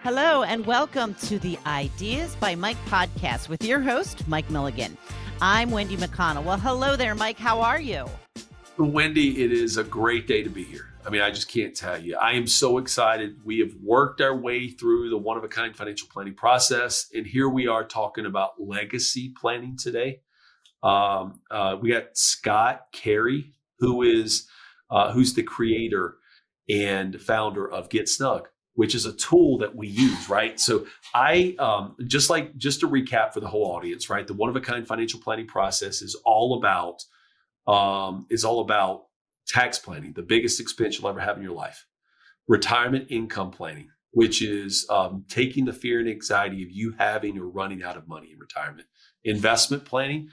Hello, and welcome to the Ideas by Mike podcast with your host, Mike Milligan. I'm Wendy McConnell. Well, hello there, Mike. How are you? Wendy, it is a great day to be here. I mean, I just can't tell you. I am so excited. We have worked our way through the one-of-a-kind financial planning process, and here we are talking about legacy planning today. We got Scott Cary, who's the creator and founder of Get Snug, which is a tool that we use, right? So just to recap for the whole audience, right? The one-of-a-kind financial planning process is all about tax planning, the biggest expense you'll ever have in your life. Retirement income planning, which is taking the fear and anxiety of you having or running out of money in retirement. Investment planning,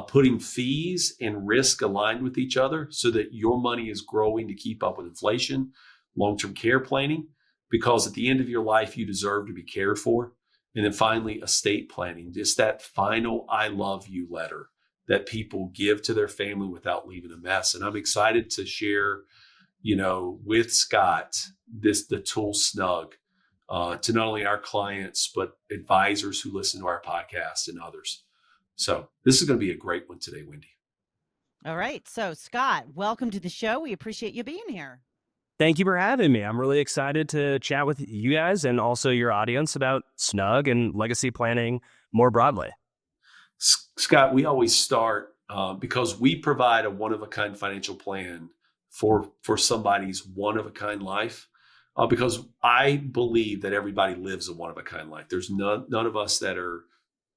putting fees and risk aligned with each other so that your money is growing to keep up with inflation. Long-term care planning, because at the end of your life, you deserve to be cared for. And then finally, estate planning, just that final I love you letter that people give to their family without leaving a mess. And I'm excited to share, with Scott, the tool Snug, to not only our clients, but advisors who listen to our podcast and others. So this is going to be a great one today, Wendy. All right. So, Scott, welcome to the show. We appreciate you being here. Thank you for having me. I'm really excited to chat with you guys and also your audience about Snug and legacy planning more broadly. Scott, we always start because we provide a one-of-a-kind financial plan for somebody's one-of-a-kind life, because I believe that everybody lives a one-of-a-kind life. There's none of us that are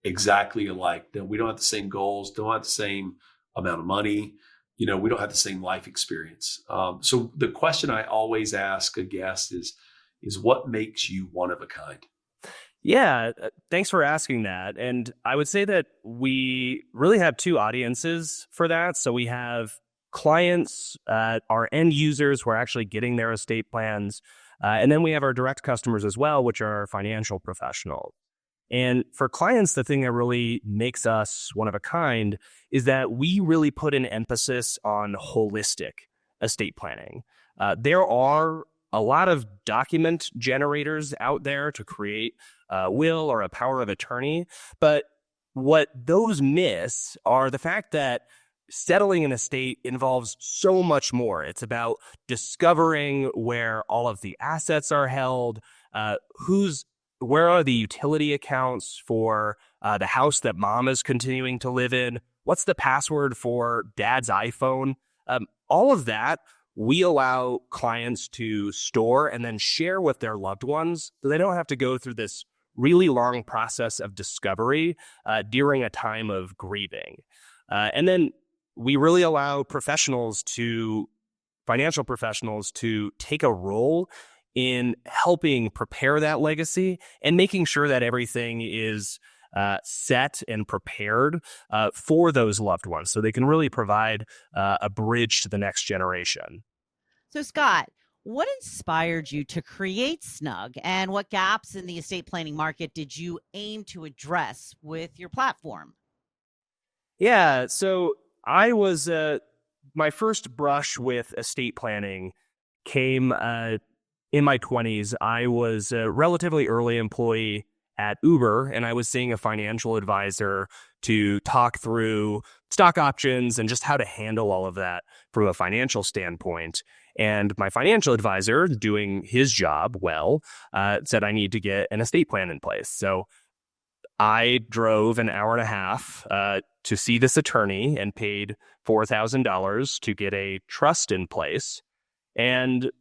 exactly alike. We don't have the same goals, don't have the same amount of money. We don't have the same life experience. So the question I always ask a guest is what makes you one of a kind? Yeah, thanks for asking that. And I would say that we really have two audiences for that. So we have clients, our end users who are actually getting their estate plans. And then we have our direct customers as well, which are financial professionals. And for clients, the thing that really makes us one of a kind is that we really put an emphasis on holistic estate planning. There are a lot of document generators out there to create a will or a power of attorney, but what those miss are the fact that settling an estate involves so much more. It's about discovering where all of the assets are held, where are the utility accounts for the house that mom is continuing to live in? What's the password for dad's iPhone? All of that we allow clients to store and then share with their loved ones so they don't have to go through this really long process of discovery during a time of grieving. And then we really allow financial professionals to take a role in helping prepare that legacy and making sure that everything is set and prepared for those loved ones so they can really provide a bridge to the next generation. So, Scott, what inspired you to create Snug, and what gaps in the estate planning market did you aim to address with your platform? Yeah, so I was my first brush with estate planning came in my 20s. I was a relatively early employee at Uber, and I was seeing a financial advisor to talk through stock options and just how to handle all of that from a financial standpoint. And my financial advisor, doing his job well, said I need to get an estate plan in place. So I drove an hour and a half to see this attorney and paid $4,000 to get a trust in place. And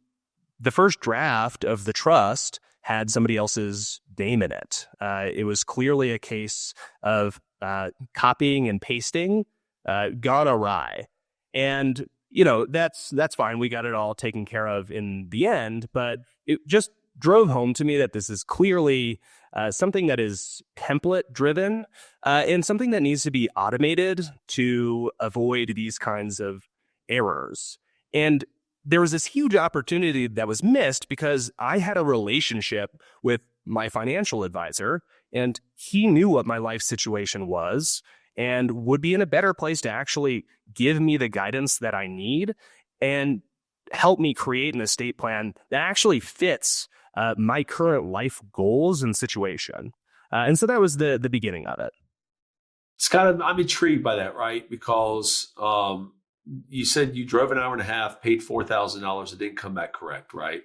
the first draft of the trust had somebody else's name in it. It was clearly a case of copying and pasting gone awry. And, that's fine. We got it all taken care of in the end, but it just drove home to me that this is clearly something that is template driven and something that needs to be automated to avoid these kinds of errors. And there was this huge opportunity that was missed because I had a relationship with my financial advisor and he knew what my life situation was and would be in a better place to actually give me the guidance that I need. And help me create an estate plan that actually fits my current life goals and situation. And so that was the beginning of it. Scott, I'm intrigued by that, right? Because you said you drove an hour and a half, paid $4,000, it didn't come back correct, right?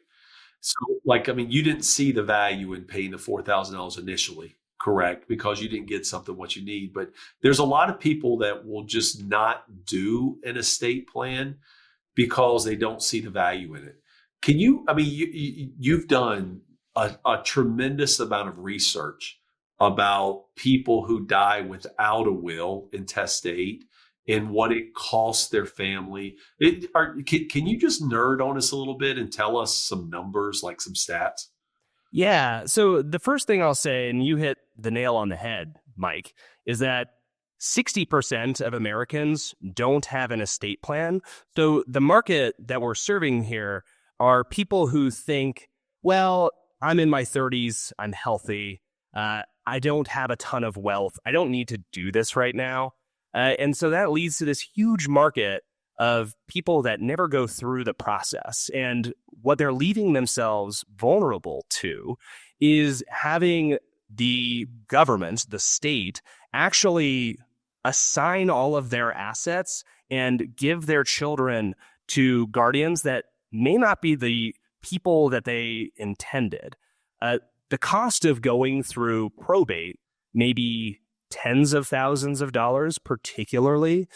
So, like, I mean, you didn't see the value in paying the $4,000 initially, correct? Because you didn't get something what you need. But there's a lot of people that will just not do an estate plan because they don't see the value in it. Can you? I mean, you've done a tremendous amount of research about people who die without a will intestate and what it costs their family. Can you just nerd on us a little bit and tell us some numbers, like some stats? Yeah. So the first thing I'll say, and you hit the nail on the head, Mike, is that 60% of Americans don't have an estate plan. So the market that we're serving here are people who think, well, I'm in my 30s, I'm healthy, I don't have a ton of wealth, I don't need to do this right now. And so that leads to this huge market of people that never go through the process. And what they're leaving themselves vulnerable to is having the government, the state, actually assign all of their assets and give their children to guardians that may not be the people that they intended. The cost of going through probate may be tens of thousands of dollars, particularly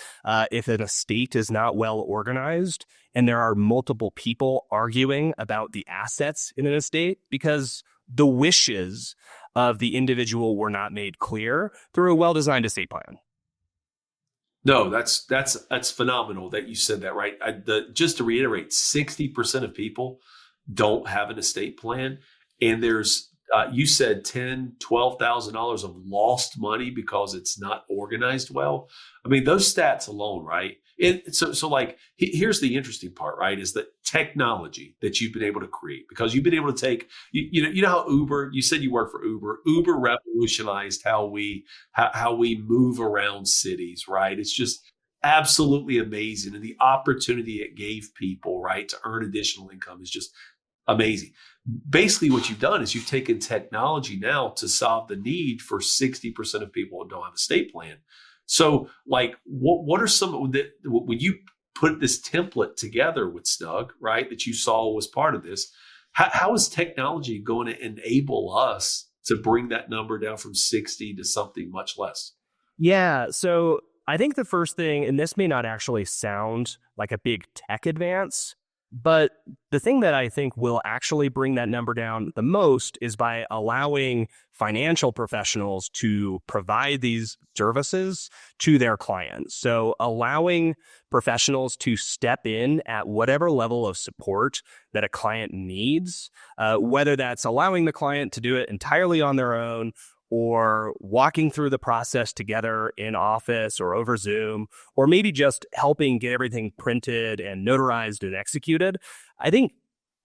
if an estate is not well organized and there are multiple people arguing about the assets in an estate because the wishes of the individual were not made clear through a well-designed estate plan. No, that's phenomenal that you said that, right? Just to reiterate, 60% of people don't have an estate plan, and there's you said $12,000 of lost money because it's not organized well. I mean, those stats alone, right? And so like, here's the interesting part, right? Is the technology that you've been able to create, because you've been able to take, you know how Uber, you said you work for Uber. Uber revolutionized how we move around cities, right? It's just absolutely amazing. And the opportunity it gave people, right, to earn additional income is just amazing. Basically, what you've done is you've taken technology now to solve the need for 60% of people who don't have a estate plan. So, like, what are some that when you put this template together with Snug, right, that you saw was part of this? How is technology going to enable us to bring that number down from 60 to something much less? Yeah. So I think the first thing, and this may not actually sound like a big tech advance, but the thing that I think will actually bring that number down the most is by allowing financial professionals to provide these services to their clients. So allowing professionals to step in at whatever level of support that a client needs, whether that's allowing the client to do it entirely on their own, or walking through the process together in office or over Zoom, or maybe just helping get everything printed and notarized and executed. I think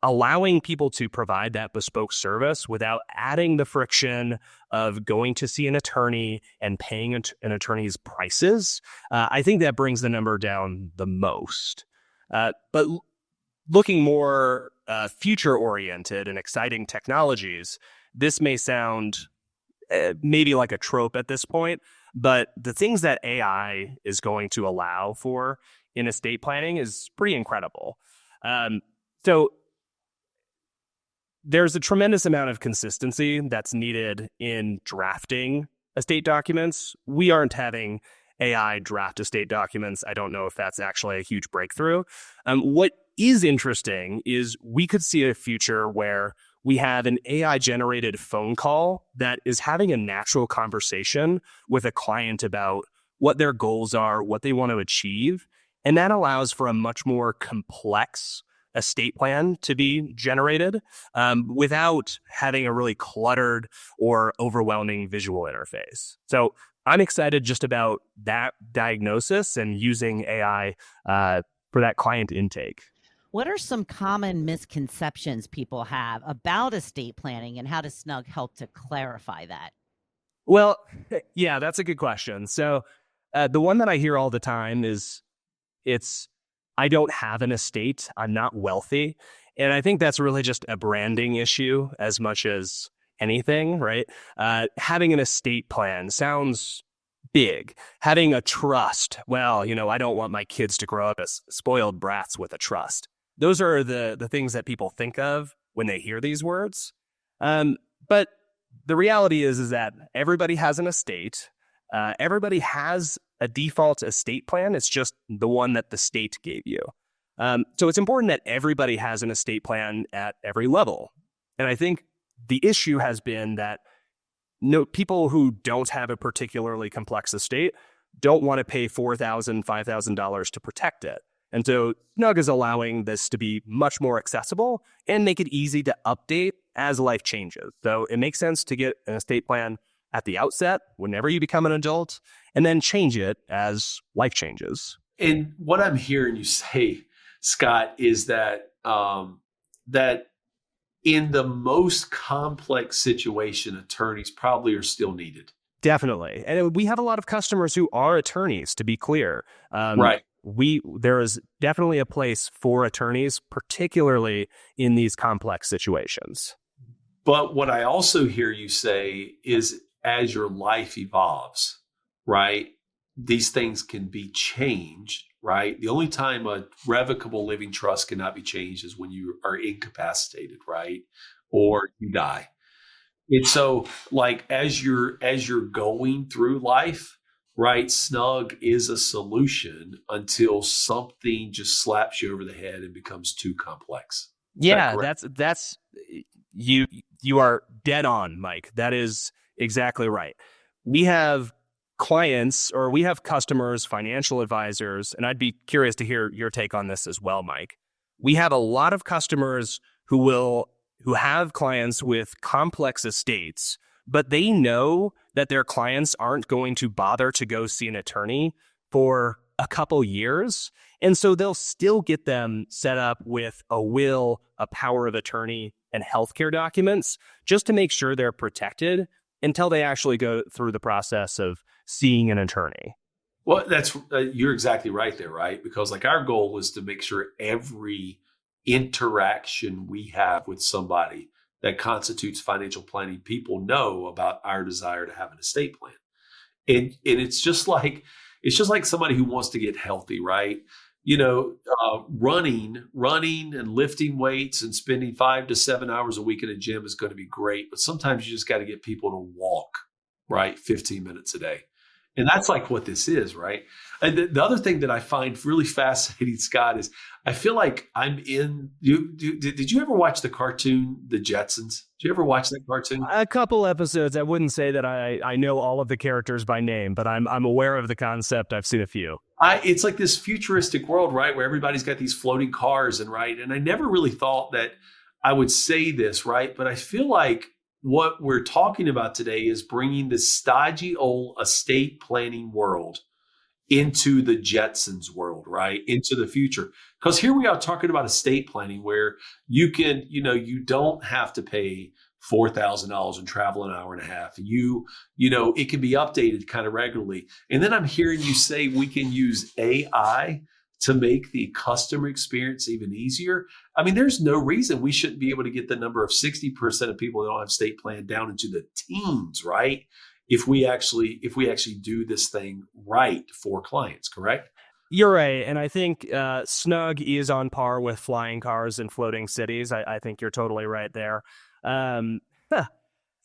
allowing people to provide that bespoke service without adding the friction of going to see an attorney and paying an attorney's prices, I think that brings the number down the most. But looking more future-oriented and exciting technologies, this may sound maybe like a trope at this point, but the things that AI is going to allow for in estate planning is pretty incredible. So there's a tremendous amount of consistency that's needed in drafting estate documents. We aren't having AI draft estate documents. I don't know if that's actually a huge breakthrough. What is interesting is we could see a future where we have an AI-generated phone call that is having a natural conversation with a client about what their goals are, what they want to achieve. And that allows for a much more complex estate plan to be generated without having a really cluttered or overwhelming visual interface. So I'm excited just about that diagnosis and using AI for that client intake. What are some common misconceptions people have about estate planning, and how does Snug help to clarify that? Well, yeah, that's a good question. So the one that I hear all the time is it's I don't have an estate. I'm not wealthy. And I think that's really just a branding issue as much as anything, right? Having an estate plan sounds big. Having a trust, well, I don't want my kids to grow up as spoiled brats with a trust. Those are the things that people think of when they hear these words. But the reality is that everybody has an estate. Everybody has a default estate plan. It's just the one that the state gave you. So it's important that everybody has an estate plan at every level. And I think the issue has been that people who don't have a particularly complex estate don't want to pay $4,000, $5,000 to protect it. And so Snug is allowing this to be much more accessible and make it easy to update as life changes. So it makes sense to get an estate plan at the outset, whenever you become an adult, and then change it as life changes. And what I'm hearing you say, Scott, is that that in the most complex situation, attorneys probably are still needed. Definitely. And we have a lot of customers who are attorneys, to be clear. Right. There is definitely a place for attorneys, particularly in these complex situations. But what I also hear you say is as your life evolves, right, these things can be changed, right? The only time a revocable living trust cannot be changed is when you are incapacitated, right? Or you die. And so like as you're going through life, right, Snug is a solution until something just slaps you over the head and becomes too complex. Yeah, that's you are dead on, Mike. That is exactly right. We have clients or we have customers, financial advisors, and I'd be curious to hear your take on this as well, Mike. We have a lot of customers who have clients with complex estates, but they know that their clients aren't going to bother to go see an attorney for a couple years. And so they'll still get them set up with a will, a power of attorney, and healthcare documents just to make sure they're protected until they actually go through the process of seeing an attorney. Well, that's you're exactly right there, right? Because like our goal is to make sure every interaction we have with somebody that constitutes financial planning, people know about our desire to have an estate plan. And it's just like somebody who wants to get healthy, right? Running and lifting weights and spending 5 to 7 hours a week in a gym is going to be great, but sometimes you just got to get people to walk, right, 15 minutes a day. And that's like what this is, right? And the other thing that I find really fascinating, Scott, is I feel like I'm in. Did you ever watch the cartoon, The Jetsons? Did you ever watch that cartoon? A couple episodes. I wouldn't say that I know all of the characters by name, but I'm aware of the concept. I've seen a few. It's like this futuristic world, right, where everybody's got these floating cars, and I never really thought that I would say this, right? But I feel like what we're talking about today is bringing this stodgy old estate planning world into the Jetsons world, right? Into the future. Because here we are talking about estate planning where you can, you don't have to pay $4,000 and travel an hour and a half. It can be updated kind of regularly. And then I'm hearing you say we can use AI to make the customer experience even easier. I mean, there's no reason we shouldn't be able to get the number of 60% of people that don't have estate plan down into the teens, right? If we actually do this thing right for clients, correct? You're right. And I think Snug is on par with flying cars and floating cities. I think you're totally right there.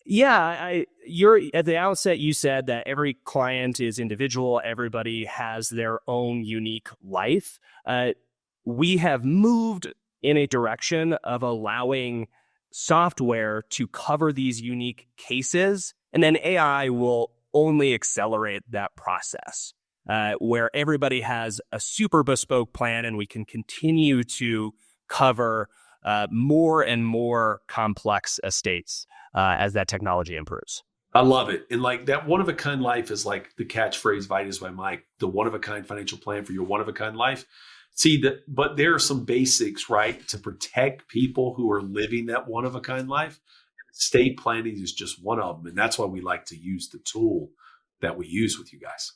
You're at the outset, you said that every client is individual. Everybody has their own unique life. We have moved in a direction of allowing software to cover these unique cases, and then AI will only accelerate that process, where everybody has a super bespoke plan, and we can continue to cover more and more complex estates as that technology improves. I love it. And like that one of a kind life is like the catchphrase Vitas by Mike, the one of a kind financial plan for your one of a kind life. But there are some basics, right, to protect people who are living that one of a kind life. Estate planning is just one of them. And that's why we like to use the tool that we use with you guys.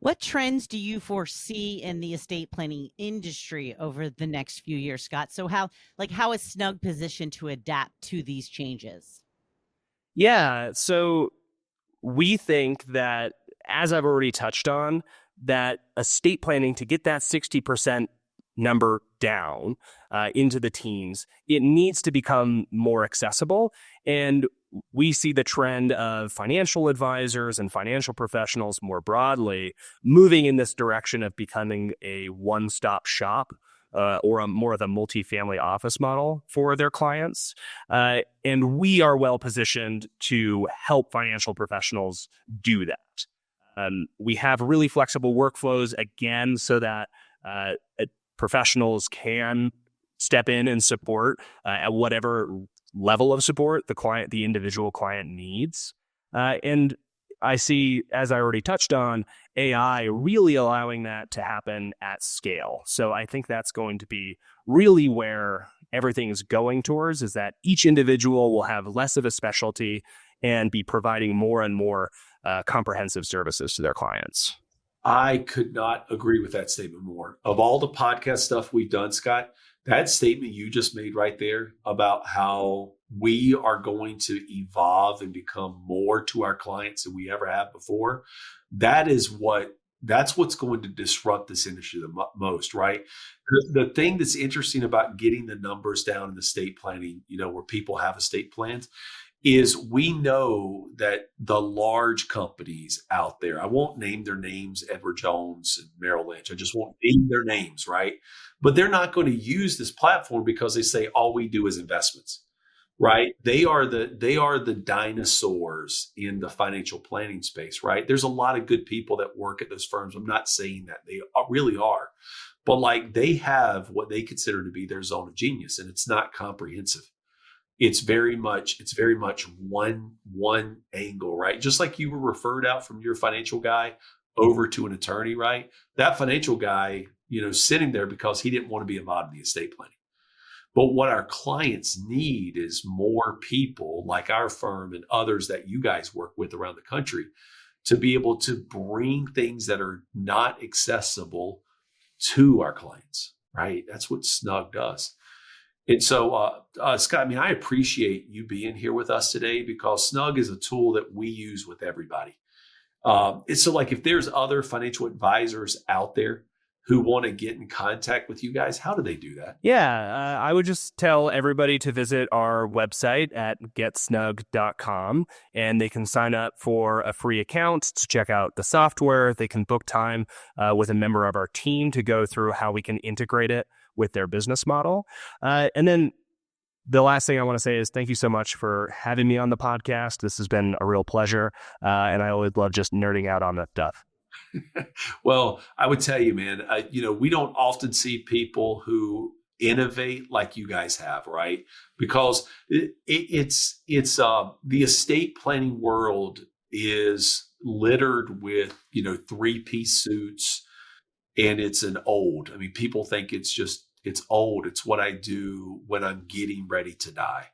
What trends do you foresee in the estate planning industry over the next few years, Scott? So how is Snug positioned to adapt to these changes? Yeah. So we think that, as I've already touched on, that estate planning, to get that 60% number down into the teens, it needs to become more accessible. And we see the trend of financial advisors and financial professionals more broadly moving in this direction of becoming a one-stop shop, or more of a multifamily office model for their clients. And we are well positioned to help financial professionals do that. We have really flexible workflows, again, so that professionals can step in and support at whatever level of support the individual client needs. And I see, as I already touched on, AI really allowing that to happen at scale. So I think that's going to be really where everything is going towards, is that each individual will have less of a specialty and be providing more and more comprehensive services to their clients. I could not agree with that statement more. Of all the podcast stuff we've done, Scott, that statement you just made right there about how we are going to evolve and become more to our clients than we ever have before, that's what's going to disrupt this industry the most, right? The thing that's interesting about getting the numbers down in estate planning, where people have estate plans, is we know that the large companies out there, I won't name their names, Edward Jones and Merrill Lynch, I just won't name their names, right? But they're not going to use this platform because they say all we do is investments, right? They are the dinosaurs in the financial planning space, right? There's a lot of good people that work at those firms. I'm not saying that, they really are. But they have what they consider to be their zone of genius, and it's not comprehensive. It's very much one angle, right? Just like you were referred out from your financial guy over to an attorney, right? That financial guy, sitting there because he didn't want to be involved in the estate planning. But what our clients need is more people like our firm and others that you guys work with around the country to be able to bring things that are not accessible to our clients, right? That's what Snug does. And so, Scott, I appreciate you being here with us today, because Snug is a tool that we use with everybody. It's so if there's other financial advisors out there who want to get in contact with you guys, how do they do that? Yeah, I would just tell everybody to visit our website at getsnug.com, and they can sign up for a free account to check out the software. They can book time with a member of our team to go through how we can integrate it with their business model. And then the last thing I want to say is thank you so much for having me on the podcast. This has been a real pleasure. And I always love just nerding out on that stuff. Well, I would tell you, man, we don't often see people who innovate like you guys have, right? Because it's the estate planning world is littered with, 3-piece suits, and it's people think it's old. It's what I do when I'm getting ready to die.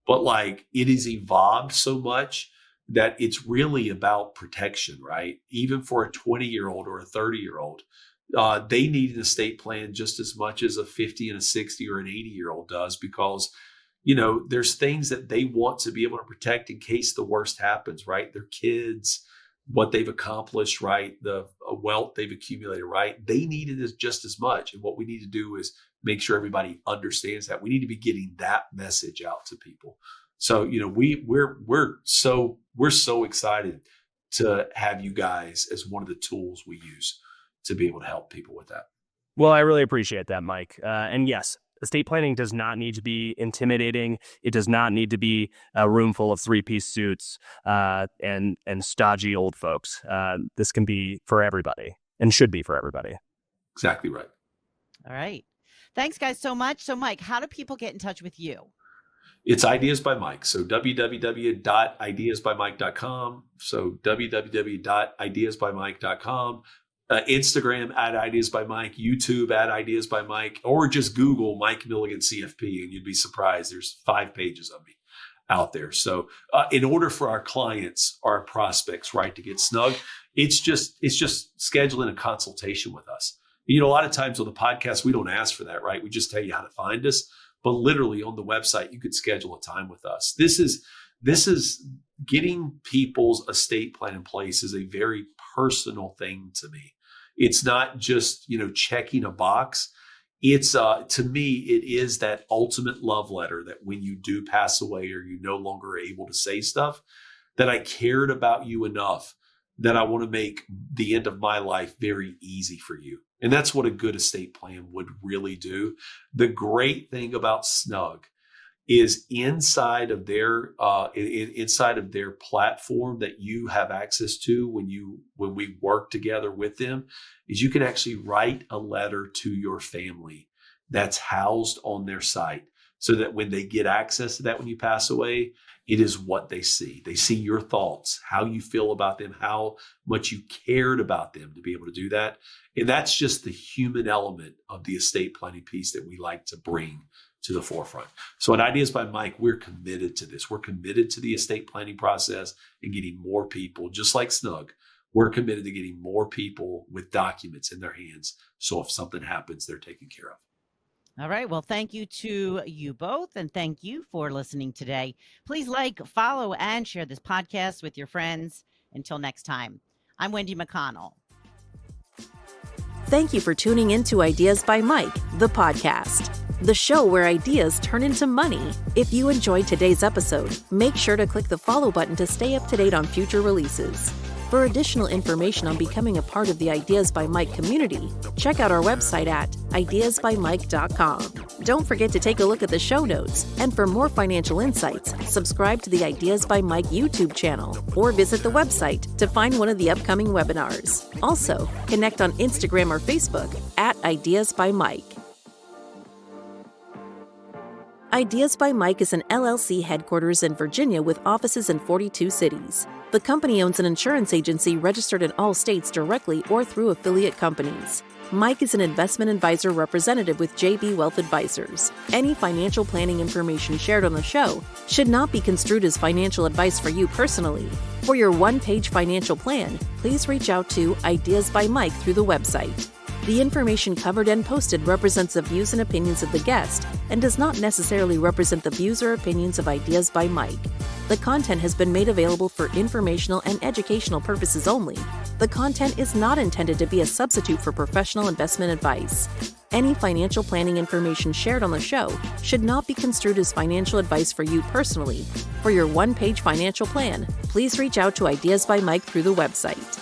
But it has evolved so much that it's really about protection, right? Even for a 20-year-old or a 30-year-old, they need an estate plan just as much as a 50 and a 60 or an 80-year-old does, because, there's things that they want to be able to protect in case the worst happens, right? Their kids, what they've accomplished, right? The wealth they've accumulated, right? They need it just as much. And what we need to do is make sure everybody understands that. We need to be getting that message out to people. So, we're so excited to have you guys as one of the tools we use to be able to help people with that. Well, I really appreciate that, Mike. And yes, estate planning does not need to be intimidating. It does not need to be a room full of 3-piece suits and stodgy old folks. This can be for everybody and should be for everybody. Exactly right. All right. Thanks, guys, so much. So, Mike, how do people get in touch with you? It's Ideas by Mike. So www.ideasbymike.com. So www.ideasbymike.com. Instagram @IdeasByMike, YouTube @IdeasByMike, or just Google Mike Milligan CFP, and you'd be surprised. There's 5 pages of me out there. So in order for our clients, our prospects, right, to get Snug, It's just scheduling a consultation with us. You know, a lot of times on the podcast, we don't ask for that, right? We just tell you how to find us. But literally on the website, you could schedule a time with us. This is getting people's estate plan in place is a very personal thing to me. It's not just, checking a box. It's to me, it is that ultimate love letter that when you do pass away or you're no longer able to say stuff, that I cared about you enough that I want to make the end of my life very easy for you. And that's what a good estate plan would really do. The great thing about Snug is inside of their platform that you have access to when we work together with them, is you can actually write a letter to your family that's housed on their site, so that when they get access to that when you pass away, it is what they see. They see your thoughts, how you feel about them, how much you cared about them to be able to do that. And that's just the human element of the estate planning piece that we like to bring to the forefront. So at Ideas by Mike, we're committed to this. We're committed to the estate planning process and getting more people, just like Snug. We're committed to getting more people with documents in their hands, so if something happens, they're taken care of. All right. Well, thank you to you both, and thank you for listening today. Please like, follow, and share this podcast with your friends. Until next time, I'm Wendy McConnell. Thank you for tuning in to Ideas by Mike, the podcast, the show where ideas turn into money. If you enjoyed today's episode, make sure to click the follow button to stay up to date on future releases. For additional information on becoming a part of the Ideas by Mike community, check out our website at ideasbymike.com. Don't forget to take a look at the show notes. And for more financial insights, subscribe to the Ideas by Mike YouTube channel or visit the website to find one of the upcoming webinars. Also, connect on Instagram or Facebook at Ideas by Mike. Ideas by Mike is an LLC headquarters in Virginia with offices in 42 cities. The company owns an insurance agency registered in all states directly or through affiliate companies. Mike is an investment advisor representative with JB Wealth Advisors. Any financial planning information shared on the show should not be construed as financial advice for you personally. For your one-page financial plan, please reach out to Ideas by Mike through the website. The information covered and posted represents the views and opinions of the guest and does not necessarily represent the views or opinions of Ideas by Mike. The content has been made available for informational and educational purposes only. The content is not intended to be a substitute for professional investment advice. Any financial planning information shared on the show should not be construed as financial advice for you personally. For your one-page financial plan, please reach out to Ideas by Mike through the website.